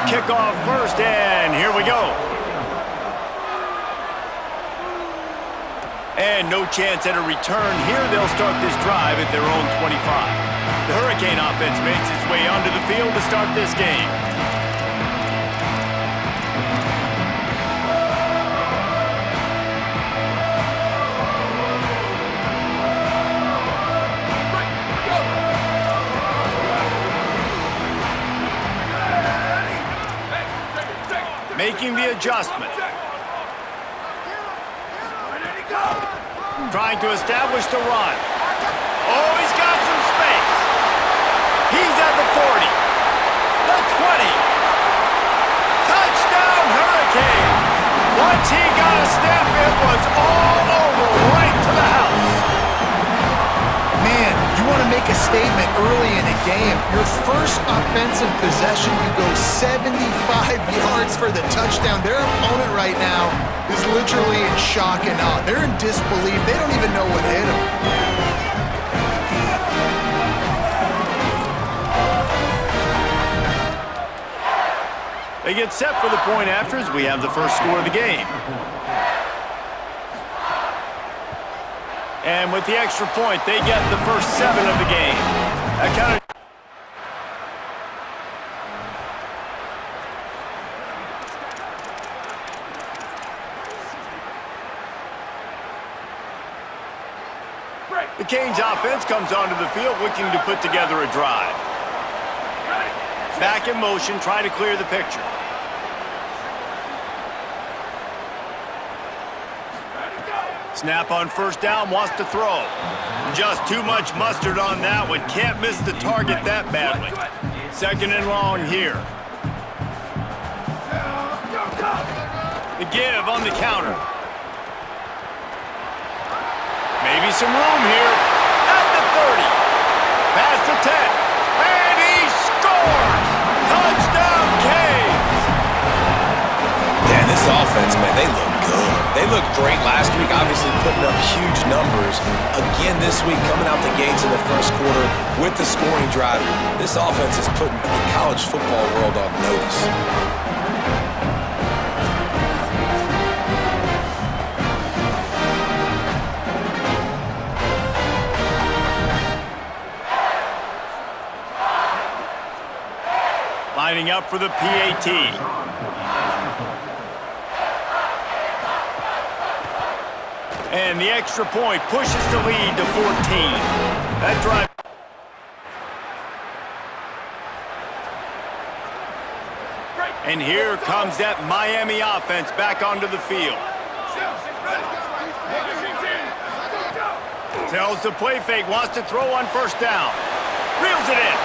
kickoff first, and here we go. And no chance at a return here. They'll start this drive at their own 25. The Hurricane offense makes its way onto the field to start this game. Making the adjustment. Trying to establish the run. Oh, he's got some space. He's at the 40. The 20. Touchdown, Hurricane. Once he got a step, it was all over, right to the house. Man, you want to make a statement early in a game. Your first offensive possession, you go 75 yards for the touchdown. Their opponent right now is literally in shock and awe. They're in disbelief. They don't even know what hit them. They get set for the point after as we have the first score of the game. And with the extra point, they get the first 7 of the game. That kind of The Canes offense comes onto the field looking to put together a drive. Back in motion, try to clear the picture. Snap on first down, wants to throw. Just too much mustard on that one. Can't miss the target that badly. Second and long here. The give on the counter. Maybe some room here. At the 30. Past the 10. And he scores! Touchdown, Canes! Yeah, this offense, man, they look good. They looked great last week, obviously putting up huge numbers. Again this week, coming out the gates in the first quarter with the scoring drive. This offense is putting the college football world on notice. Lining up for the PAT. And the extra point pushes the lead to 14. That drive. And here comes that Miami offense back onto the field. Tells the play fake, wants to throw on first down. Reels it in.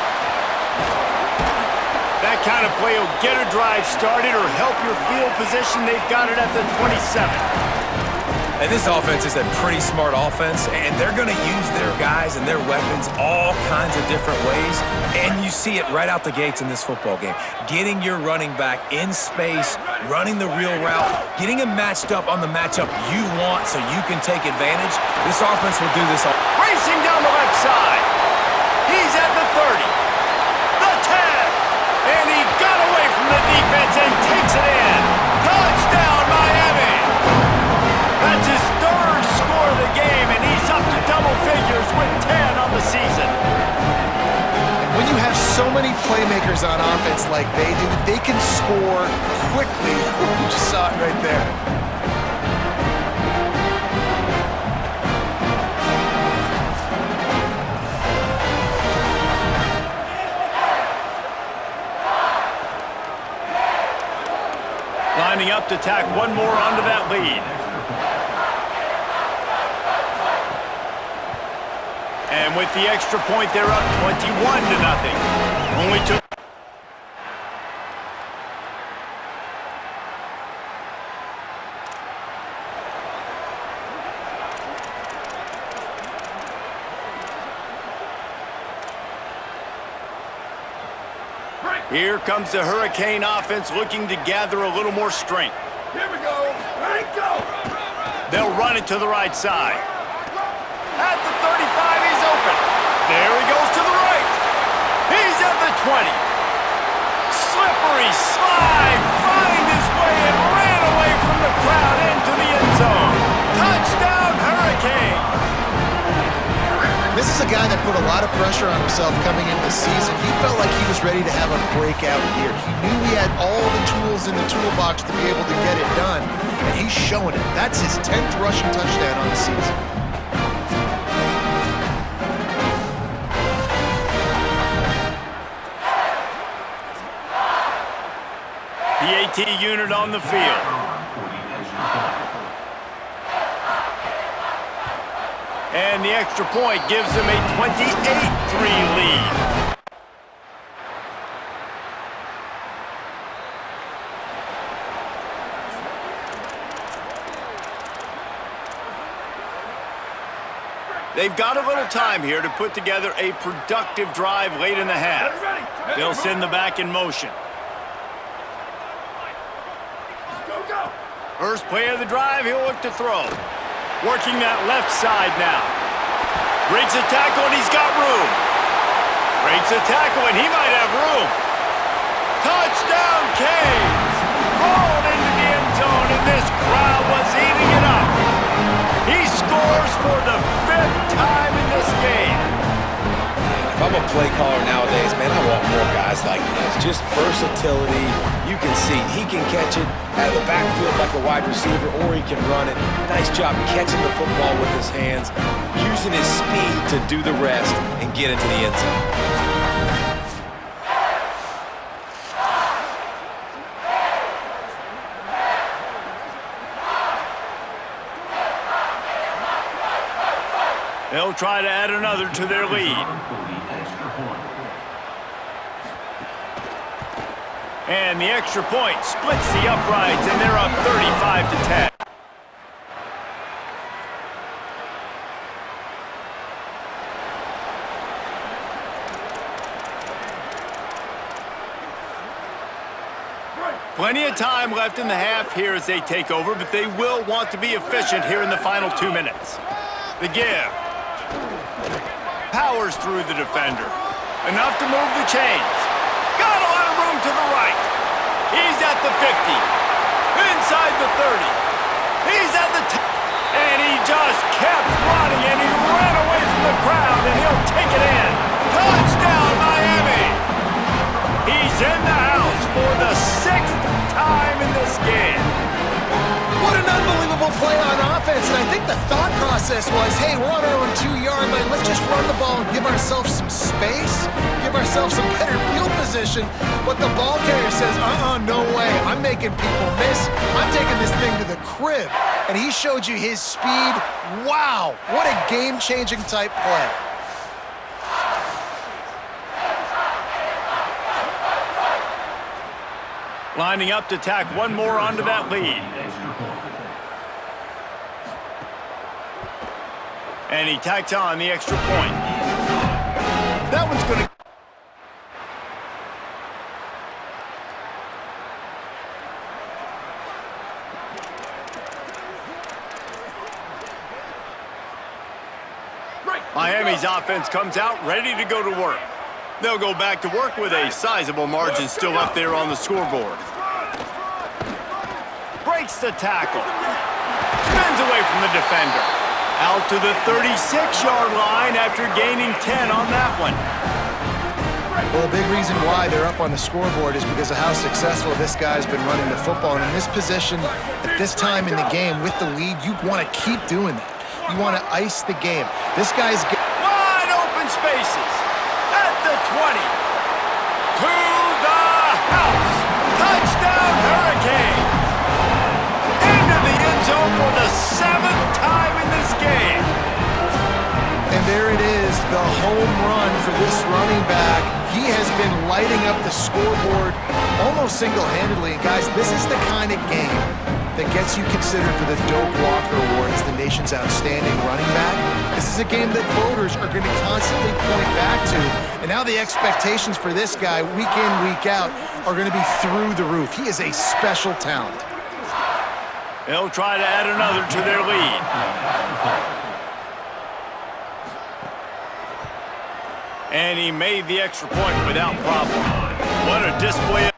That kind of play will get a drive started or help your field position. They've got it at the 27. And this offense is a pretty smart offense, and they're going to use their guys and their weapons all kinds of different ways, and you see it right out the gates in this football game. Getting your running back in space, running the real route, getting him matched up on the matchup you want so you can take advantage. This offense will do this all. Racing down the left side. He's at the 30. The 10. And he got away from the defense and takes it in. Touchdown, Miami. That's his third score of the game, and he's up to double figures with 10 on the season. When you have so many playmakers on offense like they do, they can score quickly. You just saw it right there. Lining up to tack one more onto that lead. And with the extra point, they're up 21-0. Only took. Here comes the Hurricane offense looking to gather a little more strength. Here we go. Ready, go. They'll run it to the right side. At the 35, he's open. There he goes to the right. He's at the 20. slippery slide, find his way and ran away from the crowd into the end zone. Touchdown, Hurricanes! This is a guy that put a lot of pressure on himself coming into the season. He felt like he was ready to have a breakout year. He knew he had all the tools in the toolbox to be able to get it done, and he's showing it. That's his 10th rushing touchdown on the season. The AT unit on the field. And the extra point gives them a 28-3 lead. They've got a little time here to put together a productive drive late in the half. They'll send the back in motion. First play of the drive, he'll look to throw. Working that left side now. Breaks a tackle and he's got room. Breaks a tackle and he might have room. Touchdown, Canes! Rolled into the end zone and this crowd was eating it up. He scores for the 5th time in this game. If I'm a play caller nowadays, man, I want more guys like this. Just versatility. You can see he can catch it out of the backfield like a wide receiver, or he can run it. Nice job catching the football with his hands, using his speed to do the rest and get into the end zone. They'll try to add another to their lead. And the extra point splits the uprights, and they're up 35-10. Plenty of time left in the half here as they take over, but they will want to be efficient here in the final 2 minutes. The give. Powers through the defender. Enough to move the chains. Got a lot of room to the right. He's at the 50. Inside the 30. He's at the 10. And he just kept running, and he ran away from the crowd, and he'll take it in. Touchdown, Miami! He's in the house for the 6th time in this game. What an unbelievable play on offense, and I think the thought process was, hey, we're on our own 2-yard line. Let's just run the ball and give ourselves some space, give ourselves some better field position. But the ball carrier says, no way. I'm making people miss. I'm taking this thing to the crib. And he showed you his speed. Wow, what a game-changing type play. Lining up to tack one more onto that lead. And he tacks on the extra point. That one's going to... Miami's offense comes out ready to go to work. They'll go back to work with a sizable margin still up there on the scoreboard. Breaks the tackle. Spins away from the defender. Out to the 36-yard line after gaining 10 on that one. Well, a big reason why they're up on the scoreboard is because of how successful this guy's been running the football. And in this position, at this time in the game, with the lead, you want to keep doing that. You want to ice the game. This guy's... Wide open spaces. At the 20. To the house. Touchdown, Hurricanes. Into the end zone for the 7th time in this game. And there it is, the home run for this running back. He has been lighting up the scoreboard almost single-handedly. And guys, this is the kind of game that gets you considered for the Doak Walker Award as the nation's outstanding running back. This is a game that voters are going to constantly point back to. And now the expectations for this guy, week in, week out, are going to be through the roof. He is a special talent. They'll try to add another to their lead. And he made the extra point without problem. What a display of...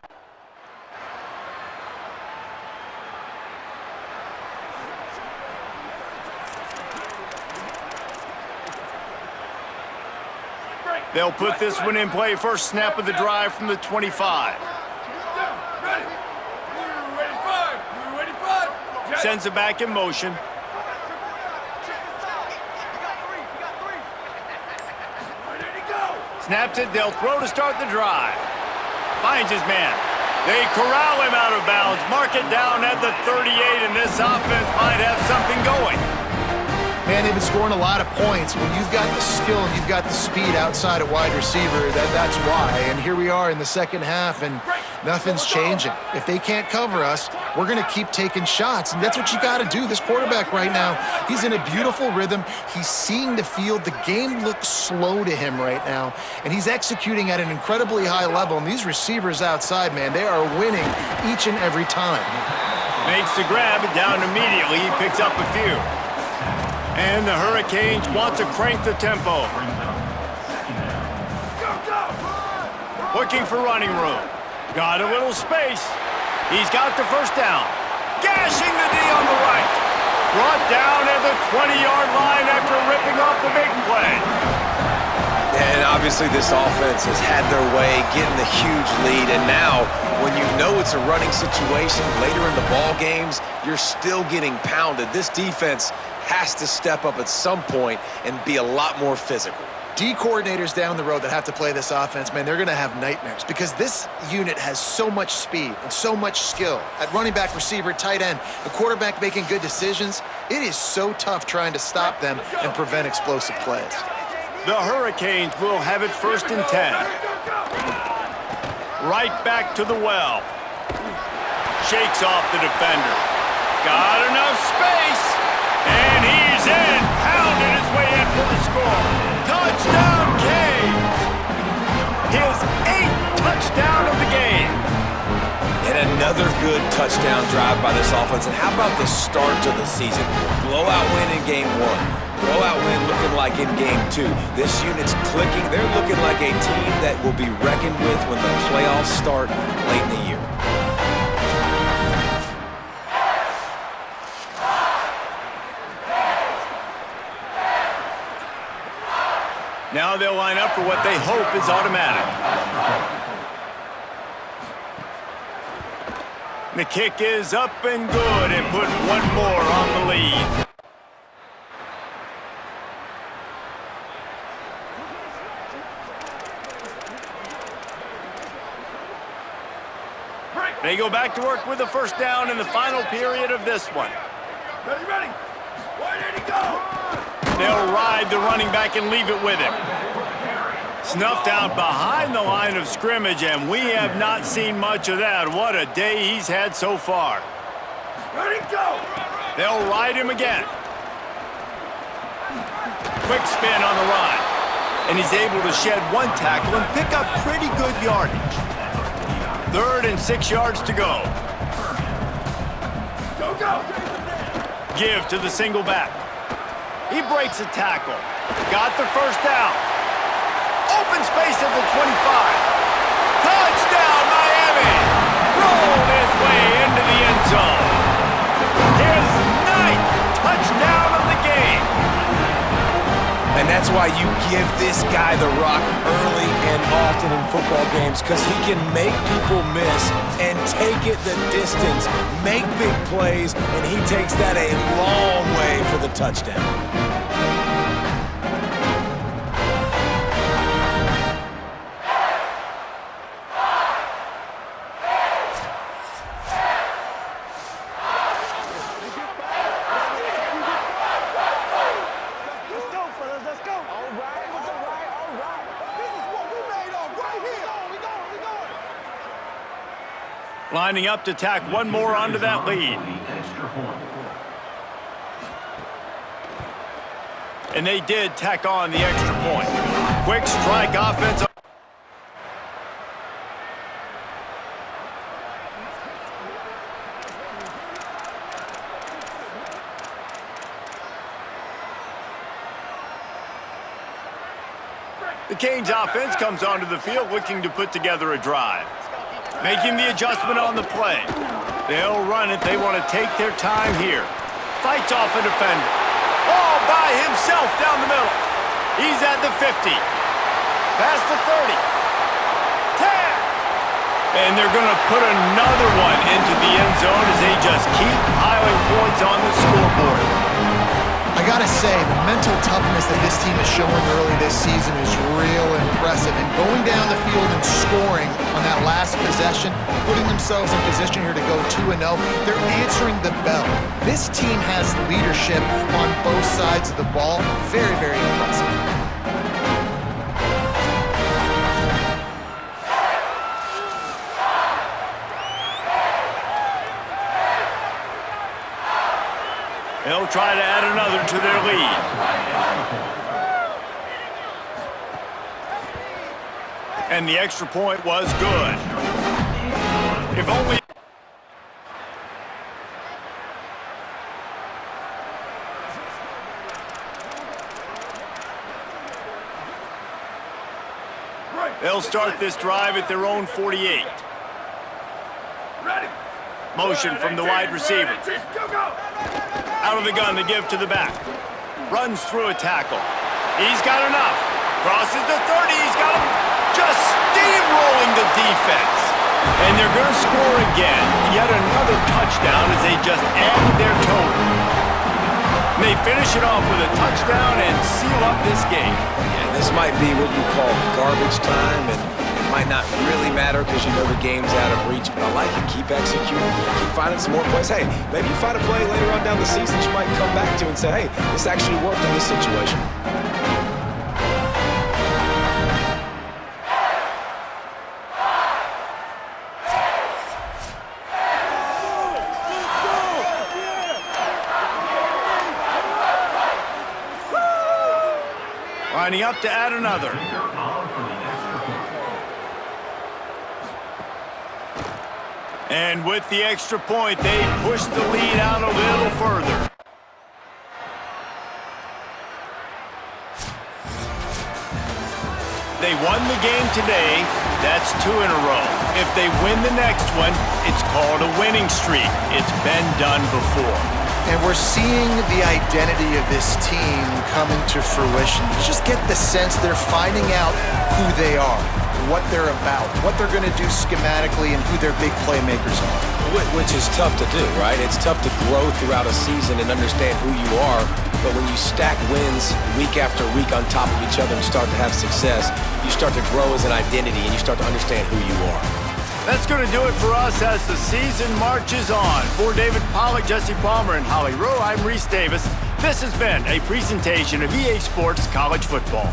They'll put this one in play first snap of the drive from the 25. Ready. Ready, five. Sends it back in motion. Ready to go. Snaps it, they'll throw to start the drive. Finds his man. They corral him out of bounds, mark it down at the 38, and this offense might have something going. Man, they've been scoring a lot of points. When you've got the skill and you've got the speed outside of wide receiver, that's why. And here we are in the second half, and nothing's changing. If they can't cover us, we're going to keep taking shots, and that's what you got to do. This quarterback right now, he's in a beautiful rhythm. He's seeing the field. The game looks slow to him right now, and he's executing at an incredibly high level. And these receivers outside, man, they are winning each and every time. Makes the grab, and down immediately. He picks up a few. And the Hurricanes want to crank the tempo. Looking for running room. Got a little space. He's got the first down. Gashing the D on the right. Brought down at the 20-yard line after ripping off the big play. And obviously this offense has had their way, getting the huge lead. And now, when you know it's a running situation later in the ball games, you're still getting pounded. This defense has to step up at some point and be a lot more physical. D coordinators down the road that have to play this offense, man, they're going to have nightmares because this unit has so much speed and so much skill. At running back, receiver, tight end, the quarterback making good decisions, it is so tough trying to stop them and prevent explosive plays. The Hurricanes will have it first and 10. Right back to the well. Shakes off the defender. Got enough space. And he's in. Pounded his way in for the score. Touchdown, Canes. His 8th touchdown of the game. And another good touchdown drive by this offense. And how about the start to the season? Blowout win in game 1. Blowout win looking like in game 2. This unit's clicking. They're looking like a team that will be reckoned with when the playoffs start late in the year. Now they'll line up for what they hope is automatic. The kick is up and good and put one more on the lead. They go back to work with the first down in the final period of this one. Ready. Ready to go. They'll ride the running back and leave it with him. Snuffed out behind the line of scrimmage, and we have not seen much of that. What a day he's had so far. Ready to go. They'll ride him again. Quick spin on the run. And he's able to shed one tackle and pick up pretty good yardage. 3rd and 6 yards to go. Go. Give to the single back. He breaks a tackle. Got the first down. Open space at the 25. Touchdown, Miami! Rolled his way into the end zone. His 9th touchdown of the game. And that's why you give this guy the rock early and often in football games, because he can make people miss and take it the distance, make big plays, and he takes that a long way for the touchdown. Lining up to tack one more onto that lead. And they did tack on the extra point. Quick strike offense. The Canes offense comes onto the field looking to put together a drive. Making the adjustment on the play. They'll run it. They want to take their time here. Fights off a defender. All by himself down the middle. He's at the 50. Past the 30. 10. And they're going to put another one into the end zone as they just keep piling points on the scoreboard. I gotta say, the mental toughness that this team is showing early this season is real impressive. And going down the field and scoring on that last possession, putting themselves in position here to go 2-0, they're answering the bell. This team has leadership on both sides of the ball. Very, very impressive. They'll try to add another to their lead. And the extra point was good. If only... They'll start this drive at their own 48. Ready. Motion from the wide receiver. Go, go. Out of the gun to give to the back. Runs through a tackle. He's got enough. Crosses the 30. He's got him just steamrolling the defense. And they're going to score again. Yet another touchdown as they just added their total. They finish it off with a touchdown and seal up this game. Yeah, this might be what you call garbage time, and it might not really matter because you know the game's out of reach, but I like it. Keep executing, keep finding some more plays. Hey, maybe you find a play later on down the season that you might come back to and say, hey, this actually worked in this situation. Lining up to add another. And with the extra point, they push the lead out a little further. They won the game today. That's 2 in a row. If they win the next one, it's called a winning streak. It's been done before. And we're seeing the identity of this team coming to fruition. You just get the sense they're finding out who they are, what they're about, what they're going to do schematically, and who their big playmakers are. Which is tough to do, right? It's tough to grow throughout a season and understand who you are, but when you stack wins week after week on top of each other and start to have success, you start to grow as an identity and you start to understand who you are. That's going to do it for us as the season marches on. For David Pollack, Jesse Palmer, and Holly Rowe, I'm Reese Davis. This has been a presentation of EA Sports College Football.